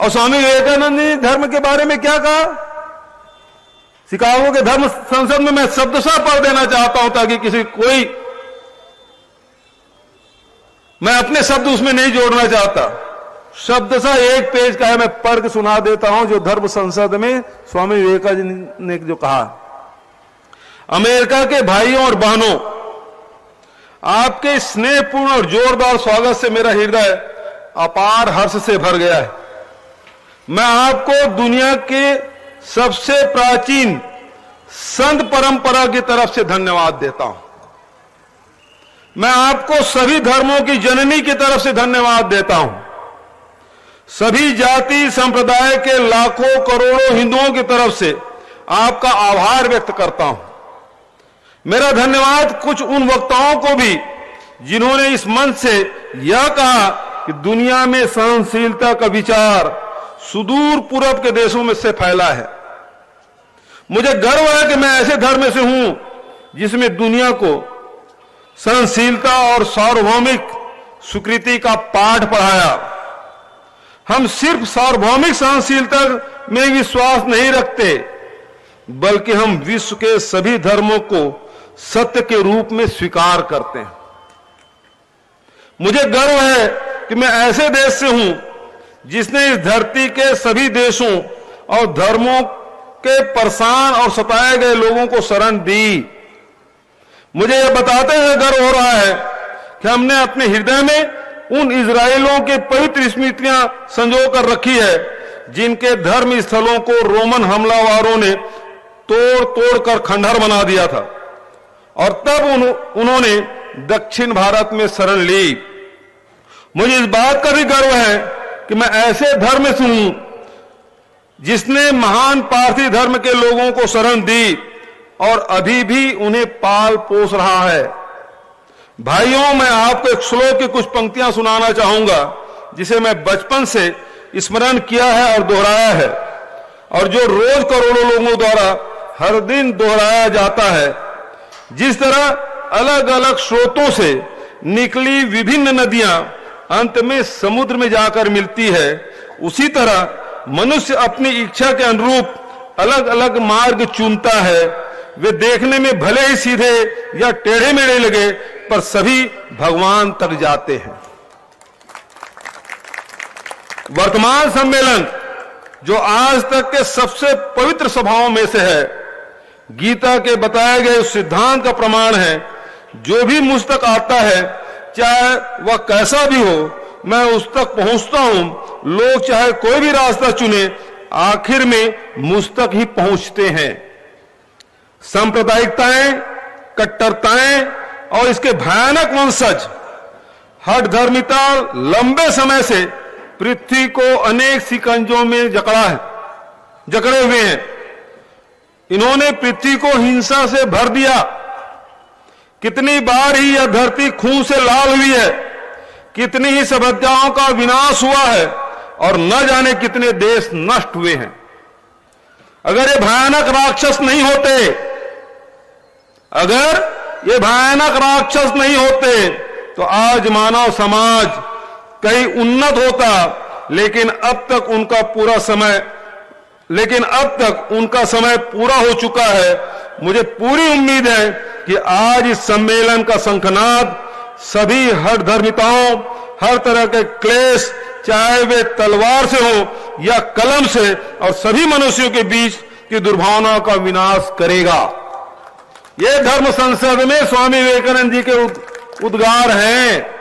और स्वामी विवेकानंद ने धर्म के बारे में क्या कहा? शिकागो के धर्म संसद में मैं शब्दशः पढ़ देना चाहता हूं ताकि मैं अपने शब्द उसमें नहीं जोड़ना चाहता। शब्दशः एक पेज का है, मैं पढ़ के सुना देता हूं जो धर्म संसद में स्वामी विवेकानंद ने जो कहा। अमेरिका के भाइयों और बहनों, आपके स्नेहपूर्ण और जोरदार स्वागत से मेरा हृदय अपार हर्ष से भर गया है। मैं आपको दुनिया के सबसे प्राचीन संत परंपरा की तरफ से धन्यवाद देता हूं। मैं आपको सभी धर्मों की जननी की तरफ से धन्यवाद देता हूं। सभी जाति संप्रदाय के लाखों करोड़ों हिंदुओं की तरफ से आपका आभार व्यक्त करता हूं। मेरा धन्यवाद कुछ उन वक्ताओं को भी जिन्होंने इस मंच से यह कहा कि दुनिया में सहनशीलता का विचार सुदूर पूर्व के देशों में से फैला है। मुझे गर्व है कि मैं ऐसे धर्म से हूं जिसमें दुनिया को सहनशीलता और सार्वभौमिक स्वीकृति का पाठ पढ़ाया। हम सिर्फ सार्वभौमिक सहनशीलता में विश्वास नहीं रखते, बल्कि हम विश्व के सभी धर्मों को सत्य के रूप में स्वीकार करते हैं। मुझे गर्व है कि मैं ऐसे देश से हूं जिसने इस धरती के सभी देशों और धर्मों के परेशान और सताए गए लोगों को शरण दी। मुझे यह बताते हुए गर्व हो रहा है कि हमने अपने हृदय में उन इजरायलियों के पवित्र स्मृतियां संजो कर रखी है जिनके धर्म स्थलों को रोमन हमलावरों ने तोड़ तोड़ कर खंडहर बना दिया था और तब उन्होंने दक्षिण भारत में शरण ली। मुझे इस बात का भी गर्व है कि मैं ऐसे धर्म से हूं जिसने महान पारसी धर्म के लोगों को शरण दी और अभी भी उन्हें पाल पोस रहा है। भाइयों, मैं आपको एक श्लोक की कुछ पंक्तियां सुनाना चाहूंगा जिसे मैं बचपन से स्मरण किया है और दोहराया है और जो रोज करोड़ों लोगों द्वारा हर दिन दोहराया जाता है। जिस तरह अलग अलग स्रोतों से निकली विभिन्न नदियां अंत में समुद्र में जाकर मिलती है, उसी तरह मनुष्य अपनी इच्छा के अनुरूप अलग अलग मार्ग चुनता है। वे देखने में भले ही सीधे या टेढ़े मेढ़े लगे, पर सभी भगवान तक जाते हैं। वर्तमान सम्मेलन जो आज तक के सबसे पवित्र सभाओं में से है, गीता के बताए गए उस सिद्धांत का प्रमाण है। जो भी मुझ तक आता है, चाहे वह कैसा भी हो, मैं उस तक पहुंचता हूं। लोग चाहे कोई भी रास्ता चुने, आखिर में मुझ तक ही पहुंचते हैं। सांप्रदायिकताएं, कट्टरताएं और इसके भयानक वंशज हठधर्मिता लंबे समय से पृथ्वी को अनेक शिकंजों में जकड़े हुए हैं। इन्होंने पृथ्वी को हिंसा से भर दिया। कितनी बार ही यह धरती खून से लाल हुई है, कितनी ही सभ्यताओं का विनाश हुआ है और न जाने कितने देश नष्ट हुए हैं। अगर ये भयानक राक्षस नहीं होते तो आज मानव समाज कहीं उन्नत होता, लेकिन अब तक उनका समय पूरा हो चुका है। मुझे पूरी उम्मीद है कि आज इस सम्मेलन का शंखनाद सभी हठधर्मिताओं, हर तरह के क्लेश, चाहे वे तलवार से हो या कलम से, और सभी मनुष्यों के बीच की दुर्भावना का विनाश करेगा। ये धर्म संसद में स्वामी विवेकानंद जी के उद्गार हैं।